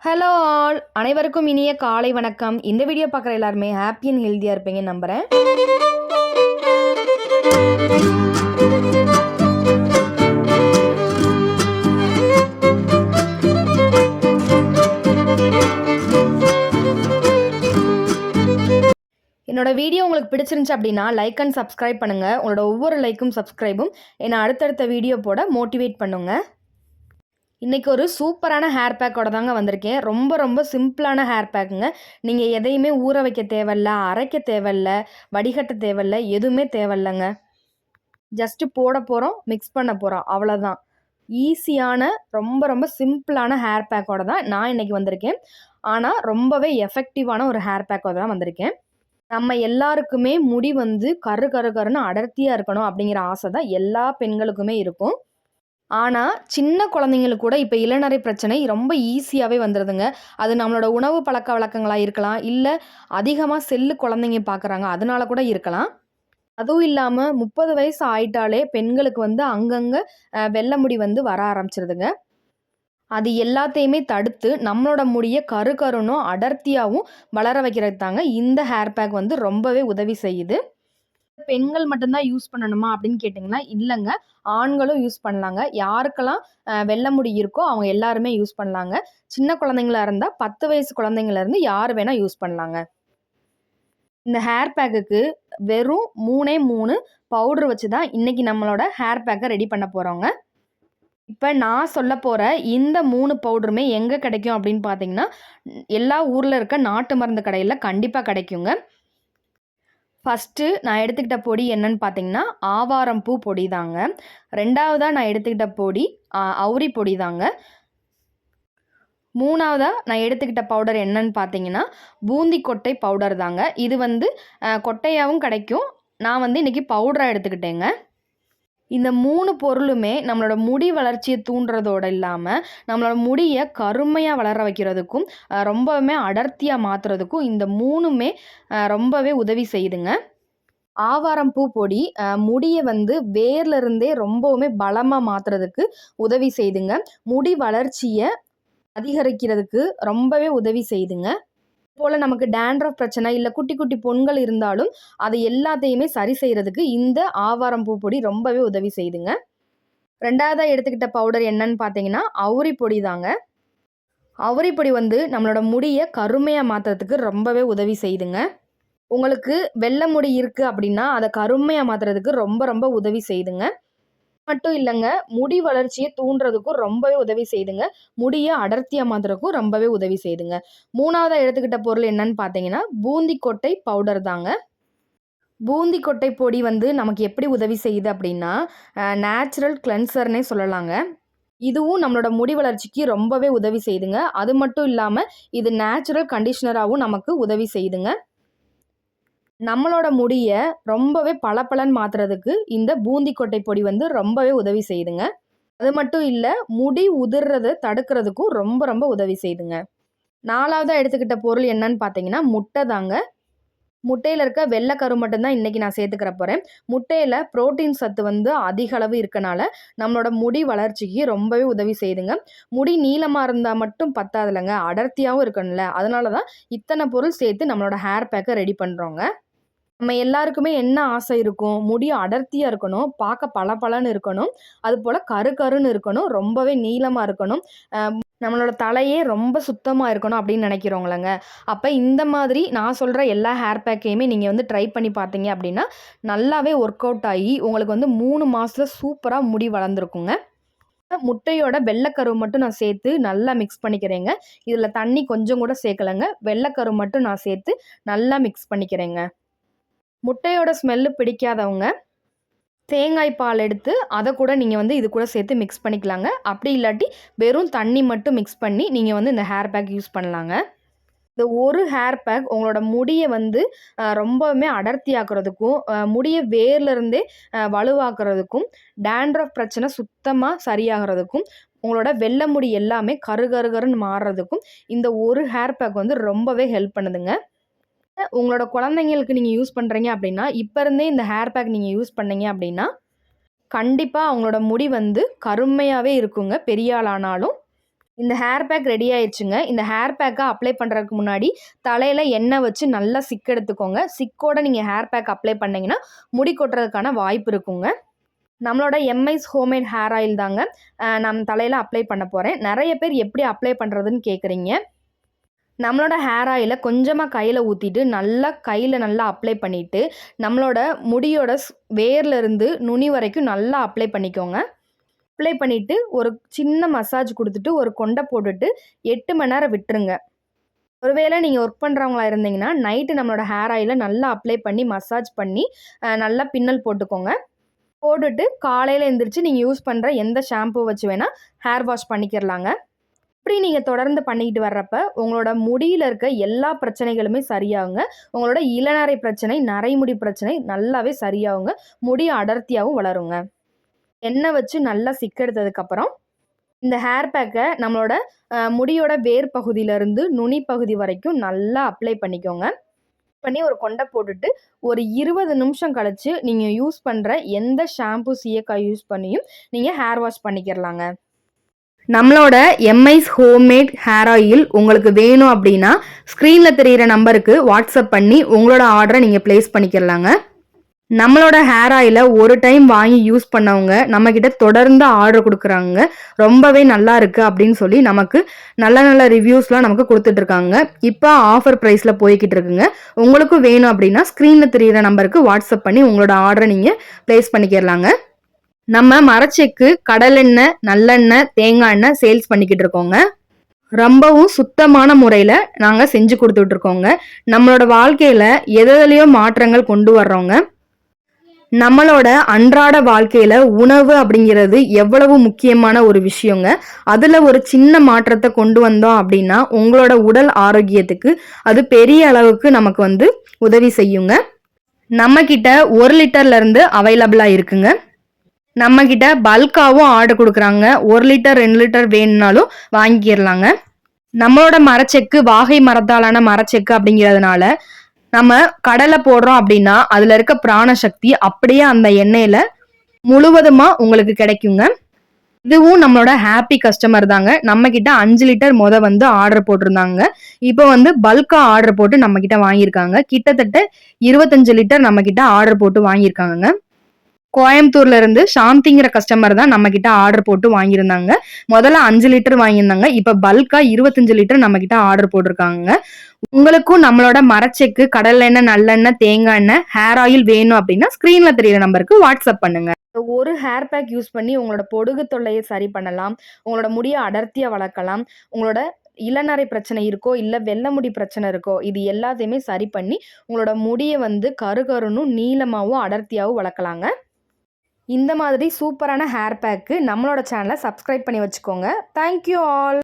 Hello all, அனைவருக்கும் இனிய காலை வணக்கம். இந்த வீடியோ பார்க்குற எல்லாருமே ஹாப்பி அண்ட் ஹெல்த்தியாக இருப்பீங்கன்னு நம்புகிறேன். என்னோட வீடியோ உங்களுக்கு பிடிச்சிருந்துச்சு அப்படின்னா லைக் அண்ட் சப்ஸ்கிரைப் பண்ணுங்கள். உங்களோட ஒவ்வொரு லைக்கும் சப்ஸ்கிரைபும் என்னை அடுத்தடுத்த வீடியோ போட மோட்டிவேட் பண்ணுங்க. இன்றைக்கி ஒரு சூப்பரான ஹேர் பேக்கோட தாங்க வந்திருக்கேன். ரொம்ப ரொம்ப சிம்பிளான ஹேர் பேக்குங்க. நீங்கள் எதையுமே ஊற வைக்க தேவையில்ல, அரைக்க தேவையில்ல, வடிகட்ட தேவையில்ல, எதுவுமே தேவையில்லைங்க. ஜஸ்ட்டு போட போகிறோம், மிக்ஸ் பண்ண போகிறோம், அவ்வளோதான். ஈஸியான ரொம்ப ரொம்ப சிம்பிளான ஹேர் பேக்கோட தான் நான் இன்றைக்கி வந்திருக்கேன். ஆனால் ரொம்பவே எஃபெக்டிவான ஒரு ஹேர் பேக்கோட தான் வந்திருக்கேன். நம்ம எல்லாருக்குமே முடி வந்து கரு கரு கருன்னு அடர்த்தியாக இருக்கணும் அப்படிங்கிற ஆசை தான் எல்லா பெண்களுக்குமே இருக்கும். ஆனால் சின்ன குழந்தைங்களுக்கு கூட இப்போ இளநரை பிரச்சனை ரொம்ப ஈஸியாகவே வந்துடுதுங்க. அது நம்மளோட உணவு பழக்க வழக்கங்களாக இருக்கலாம், இல்லை அதிகமாக செல்லு குழந்தைங்க பார்க்குறாங்க அதனால கூட இருக்கலாம். அதுவும் இல்லாமல் 30 வயசு ஆயிட்டாலே பெண்களுக்கு வந்து அங்கங்கே வெள்ளை முடி வந்து வர ஆரம்பிச்சிருதுங்க. அது எல்லாத்தையுமே தடுத்து நம்மளோட முடியை கரு கருன்னும் அடர்த்தியாகவும் வளர வைக்கிறது தாங்க இந்த ஹேர் பேக் வந்து ரொம்பவே உதவி செய்யுது. பெண்கள் மட்டும்தான் யூஸ் பண்ணணுமா அப்படின்னு கேட்டிங்கன்னா இல்லைங்க, ஆண்களும் யூஸ் பண்ணலாங்க. யாருக்கெல்லாம் வெள்ளை முடி இருக்கோ அவங்க எல்லாருமே யூஸ் பண்ணலாங்க. சின்ன குழந்தைங்களா இருந்தால் 10 வயசு குழந்தைங்கள்லேருந்து யார் வேணால் யூஸ் பண்ணலாங்க. இந்த ஹேர் பேக்குக்கு வெறும் 3 பவுட்ரு வச்சு தான் இன்றைக்கி நம்மளோட ஹேர் பேக்கை ரெடி பண்ண போகிறோங்க. இப்போ நான் சொல்ல போகிற இந்த 3 பவுடருமே எங்கே கிடைக்கும் அப்படின்னு பார்த்தீங்கன்னா எல்லா ஊரில் இருக்க நாட்டு மருந்து கடையில் கண்டிப்பாக கிடைக்குங்க. ஃபஸ்ட்டு நான் எடுத்துக்கிட்ட பொடி என்னன்னு பார்த்தீங்கன்னா ஆவாரம் பூ பொடி தாங்க. ரெண்டாவதாக நான் எடுத்துக்கிட்ட பொடி அவுரி பொடி தாங்க. மூணாவதாக நான் எடுத்துக்கிட்ட பவுடர் என்னன்னு பார்த்தீங்கன்னா பூந்தி கொட்டை பவுடர் தாங்க. இது வந்து கொட்டையாகவும் கிடைக்கும். நான் வந்து இன்றைக்கி பவுடராக எடுத்துக்கிட்டேங்க. இந்த 3 பொருளுமே நம்மளோட முடி வளர்ச்சியை தூண்டுறதோடு இல்லாமல் நம்மளோட முடியை கருமையாக வளர வைக்கிறதுக்கும் ரொம்பவுமே அடர்த்தியாக மாற்றுறதுக்கும் இந்த 3மே ரொம்பவே உதவி செய்யுதுங்க. ஆவாரம் பூ பொடி முடியை வந்து வேர்லேருந்தே ரொம்பவுமே பலமாக மாற்றுறதுக்கு உதவி செய்யுதுங்க. முடி வளர்ச்சியை அதிகரிக்கிறதுக்கு ரொம்பவே உதவி செய்யுதுங்க. போல் நமக்கு டேண்ட்ரஃப் பிரச்சனை இல்லை குட்டி குட்டி பொண்கள் இருந்தாலும் அதை எல்லாத்தையுமே சரி செய்கிறதுக்கு இந்த ஆவாரம் பூ பொடி ரொம்பவே உதவி செய்யுதுங்க. ரெண்டாவதாக எடுத்துக்கிட்ட பவுடர் என்னன்னு பார்த்தீங்கன்னா அவுரி பொடி தாங்க. அவுரி பொடி வந்து நம்மளோட முடியை கருமையாக மாற்றுறதுக்கு ரொம்பவே உதவி செய்யுதுங்க. உங்களுக்கு வெள்ளை முடி இருக்குது அப்படின்னா அதை கருமையாக மாற்றுறதுக்கு ரொம்ப ரொம்ப உதவி செய்யுதுங்க. மட்டும் இல்லைங்க, முடி வளர்ச்சியை தூண்டுறதுக்கும் ரொம்பவே உதவி செய்யுதுங்க. முடியை அடர்த்தியாக மாற்றுறதுக்கும் ரொம்பவே உதவி செய்யுதுங்க. மூணாவதாக எடுத்துக்கிட்ட பொருள் என்னன்னு பார்த்தீங்கன்னா பூந்தி கொட்டை பவுடர் தாங்க. பூந்தி கொட்டை பொடி வந்து நமக்கு எப்படி உதவி செய்யுது அப்படின்னா நேச்சுரல் கிளென்சர்னே சொல்லலாங்க. இதுவும் நம்மளோட முடி வளர்ச்சிக்கு ரொம்பவே உதவி செய்யுதுங்க. அது மட்டும் இல்லாமல் இது நேச்சுரல் கண்டிஷ்னராகவும் நமக்கு உதவி செய்யுதுங்க. நம்மளோட முடியை ரொம்பவே பளபளன்னு மாற்றுறதுக்கு இந்த பூந்தி கொட்டை பொடி வந்து ரொம்பவே உதவி செய்யுதுங்க. அது மட்டும் இல்லை, முடி உதிர்றதை தடுக்கிறதுக்கும் ரொம்ப ரொம்ப உதவி செய்யுதுங்க. நாலாவதாக எடுத்துக்கிட்ட பொருள் என்னன்னு பார்த்தீங்கன்னா முட்டை தாங்க. முட்டையில் இருக்க வெள்ளைக்கரு மட்டும்தான் இன்றைக்கி நான் சேர்த்துக்கிற போகிறேன். முட்டையில் புரோட்டீன் சத்து வந்து அதிக அளவு இருக்கனால நம்மளோட முடி வளர்ச்சிக்கு ரொம்பவே உதவி செய்யுதுங்க. முடி நீளமாக இருந்தால் மட்டும் பத்தாதுலங்க, அடர்த்தியாகவும் இருக்கணும்ல. அதனால தான் இத்தனை பொருள் சேர்த்து நம்மளோட ஹேர் பேக்கை ரெடி பண்ணுறோங்க. நம்ம எல்லாருக்குமே என்ன ஆசை இருக்கும்? முடி அடர்த்தியாக இருக்கணும், பார்க்க பளபளன்னு இருக்கணும், அதுபோல் கரு கருன்னு இருக்கணும், ரொம்பவே நீளமாக இருக்கணும், நம்மளோட தலையே ரொம்ப சுத்தமாக இருக்கணும் அப்படின்னு நினைக்கிறவங்களங்க. அப்போ இந்த மாதிரி நான் சொல்கிற எல்லா ஹேர் பேக்கையுமே நீங்கள் வந்து ட்ரை பண்ணி பார்த்தீங்க அப்படின்னா நல்லாவே ஒர்க் அவுட் ஆகி உங்களுக்கு வந்து 3 மாதத்தில் சூப்பராக முடி வளர்ந்துருக்குங்க. முட்டையோட வெள்ளைக்கரு மட்டும் நான் சேர்த்து நல்லா மிக்ஸ் பண்ணிக்கிறேங்க. இதில் தண்ணி கொஞ்சம் கூட சேர்க்கலைங்க. வெள்ளைக்கரு மட்டும் நான் சேர்த்து நல்லா மிக்ஸ் பண்ணிக்கிறேங்க. முட்டையோட ஸ்மெல்லு பிடிக்காதவங்க தேங்காய் பால் எடுத்து அதை கூட நீங்கள் வந்து இது கூட சேர்த்து மிக்ஸ் பண்ணிக்கலாங்க. அப்படி இல்லாட்டி வெறும் தண்ணி மட்டும் மிக்ஸ் பண்ணி நீங்கள் வந்து இந்த ஹேர் பேக் யூஸ் பண்ணலாங்க. இந்த ஒரு ஹேர் பேக் உங்களோட முடியை வந்து ரொம்பவுமே அடர்த்தியாக்குறதுக்கும் முடியை வேர்லேருந்தே வலுவாக்குறதுக்கும் டேண்ட்ரஃப் பிரச்சனை சுத்தமாக சரியாகிறதுக்கும் உங்களோட வெள்ளை முடி எல்லாமே கரு கரு கருன்னு மாறுறதுக்கும் இந்த ஒரு ஹேர் பேக் வந்து ரொம்பவே ஹெல்ப் பண்ணுதுங்க. உங்களோட குழந்தைங்களுக்கு நீங்கள் யூஸ் பண்ணுறீங்க அப்படின்னா இப்போ இருந்தே இந்த ஹேர் பேக் நீங்கள் யூஸ் பண்ணீங்க அப்படின்னா கண்டிப்பாக அவங்களோட முடி வந்து கருமையாகவே இருக்குங்க பெரிய ஆளானாலும். இந்த ஹேர் பேக் ரெடி ஆயிடுச்சுங்க. இந்த ஹேர் பேக்கை அப்ளை பண்ணுறதுக்கு முன்னாடி தலையில் எண்ணெய் வச்சு நல்லா சிக்கு எடுத்துக்கோங்க. சிக்கோட நீங்கள் ஹேர் பேக் அப்ளை பண்ணிங்கன்னா முடி கொட்டுறதுக்கான வாய்ப்பு இருக்குங்க. நம்மளோட எம்ஐஸ் ஹோம்மேட் ஹேர் ஆயில் தாங்க நம்ம தலையில் அப்ளை பண்ண போகிறேன். நிறைய பேர் எப்படி அப்ளை பண்ணுறதுன்னு கேட்குறீங்க. நம்மளோட ஹேர் ஆயிலை கொஞ்சமாக கையில் ஊற்றிட்டு கையில் நல்லா அப்ளை பண்ணிவிட்டு நம்மளோட முடியோட வேர்லேருந்து நுனி வரைக்கும் நல்லா அப்ளை பண்ணிக்கோங்க. அப்ளை பண்ணிவிட்டு ஒரு சின்ன மசாஜ் கொடுத்துட்டு ஒரு கொண்டை போட்டுட்டு 8 மணி நேரம் விட்டுருங்க. ஒருவேளை நீங்கள் ஒர்க் பண்ணுறவங்களா இருந்தீங்கன்னா நைட்டு நம்மளோட ஹேர் ஆயிலை நல்லா அப்ளை பண்ணி மசாஜ் பண்ணி நல்லா பின்னல் போட்டுக்கோங்க. போட்டுட்டு காலையில் எழுந்திரிச்சு நீங்கள் யூஸ் பண்ணுற எந்த ஷாம்பு வச்சு வேணால் ஹேர் வாஷ் பண்ணிக்கிறலாங்க. இப்படி நீங்கள் தொடர்ந்து பண்ணிக்கிட்டு வர்றப்ப உங்களோட முடியில் இருக்க எல்லா பிரச்சனைகளுமே சரியாகுங்க. உங்களோட இளநரை பிரச்சனை, நரைமுடி பிரச்சனை நல்லாவே சரியாகுங்க. முடி அடர்த்தியாகவும் வளருங்க. எண்ணெய் வச்சு நல்லா சிக்கெடுத்ததுக்கப்புறம் இந்த ஹேர் பேக்கை நம்மளோட முடியோட வேர் பகுதியிலேருந்து நுனி பகுதி வரைக்கும் நல்லா அப்ளை பண்ணிக்கோங்க. பண்ணி ஒரு கொண்டை போட்டுட்டு ஒரு 20 நிமிஷம் கழிச்சு நீங்கள் யூஸ் பண்ணுற எந்த ஷாம்பு சீயக்காய் யூஸ் பண்ணியும் நீங்கள் ஹேர் வாஷ் பண்ணிக்கிறலாங்க. நம்மளோட எம்ஐஸ் ஹோம்மேட் ஹேர் ஆயில் உங்களுக்கு வேணும் அப்படின்னா ஸ்க்ரீனில் தெரிகிற நம்பருக்கு வாட்ஸ்அப் பண்ணி உங்களோட ஆர்டரை நீங்கள் ப்ளேஸ் பண்ணிக்கிறலாங்க. நம்மளோட ஹேர் ஆயிலை ஒரு டைம் வாங்கி யூஸ் பண்ணவங்க நம்மக்கிட்ட தொடர்ந்து ஆர்டர் கொடுக்குறாங்க. ரொம்பவே நல்லா இருக்குது அப்படின்னு சொல்லி நமக்கு நல்ல நல்ல ரிவ்யூஸ்லாம் நமக்கு கொடுத்துட்ருக்காங்க. இப்போ ஆஃபர் ப்ரைஸில் போய்கிட்டு இருக்குங்க. உங்களுக்கும் வேணும் அப்படின்னா ஸ்க்ரீனில் தெரிகிற நம்பருக்கு வாட்ஸ்அப் பண்ணி உங்களோட ஆர்டரை நீங்கள் ப்ளேஸ் பண்ணிக்கிறலாங்க. நம்ம மரச்செக்கு, கடலெண்ணெய், நல்லெண்ணெய், தேங்காய் எண்ணெய் சேல்ஸ் பண்ணிக்கிட்டு இருக்கோங்க. ரொம்பவும் சுத்தமான முறையில் நாங்கள் செஞ்சு கொடுத்துட்ருக்கோங்க. நம்மளோட வாழ்க்கையில் எதுலையோ மாற்றங்கள் கொண்டு வர்றோங்க. நம்மளோட அன்றாட வாழ்க்கையில உணவு அப்படிங்கிறது எவ்வளவு முக்கியமான ஒரு விஷயங்க. அதுல ஒரு சின்ன மாற்றத்தை கொண்டு வந்தோம் அப்படின்னா உங்களோட உடல் ஆரோக்கியத்துக்கு அது பெரிய அளவுக்கு நமக்கு உதவி செய்யுங்க. நம்ம கிட்ட 1 லிட்டர்ல இருந்து அவைலபிளா இருக்குங்க. நம்ம கிட்ட பல்காவும் ஆர்டர் கொடுக்குறாங்க. 1 லிட்டர் 2 லிட்டர் வேணும்னாலும் வாங்கிக்கிறலாங்க. நம்மளோட மரச்செக்கு வாகை மரத்தாலான மரச்செக்கு அப்படிங்கிறதுனால நம்ம கடலை போடுறோம் அப்படின்னா அதுல இருக்க பிராண சக்தி அப்படியே அந்த எண்ணெயில முழுவதுமா உங்களுக்கு கிடைக்குங்க. இதுவும் நம்மளோட ஹாப்பி கஸ்டமர் தாங்க. நம்ம கிட்ட 5 லிட்டர் ஆர்டர் போட்டிருந்தாங்க. இப்போ பல்கா ஆர்டர் போட்டு நம்ம கிட்ட வாங்கியிருக்காங்க. கிட்டத்தட்ட 25 லிட்டர் நம்ம கிட்ட ஆர்டர் போட்டு வாங்கியிருக்காங்க. கோயம்புத்தூர்ல இருந்து சாந்திங்கிற கஸ்டமர் தான் நம்ம கிட்ட ஆர்டர் போட்டு வாங்கியிருந்தாங்க. முதல்ல 5 லிட்டர் வாங்கியிருந்தாங்க. இப்ப பல்கா 25 லிட்டர் நம்ம கிட்ட ஆர்டர் போட்டிருக்காங்க. உங்களுக்கும் நம்மளோட மரச்செக்கு, கடலெண்ணெய், நல்லெண்ணெய், தேங்காய் எண்ணெய், ஹேர் ஆயில் வேணும் அப்படின்னா ஸ்கிரீன்ல தெரியுற நம்பருக்கு வாட்ஸ்அப் பண்ணுங்க. ஒரு ஹேர் பேக் யூஸ் பண்ணி உங்களோட பொடுகு தொல்லையை சரி பண்ணலாம். உங்களோட முடியை அடர்த்தியா வளர்க்கலாம். உங்களோட இளநரை பிரச்சனை இருக்கோ இல்லை வெள்ளை முடி பிரச்சனை இருக்கோ இது எல்லாத்தையுமே சரி பண்ணி உங்களோட முடியை கருகருன்னும் நீளமாகவும் அடர்த்தியாகவும் வளர்க்கலாங்க. இந்த மாதிரி சூப்பரான ஹேர் பேக்கு நம்மளோட சேனலை சப்ஸ்கிரைப் பண்ணி வச்சுக்கோங்க. Thank you all.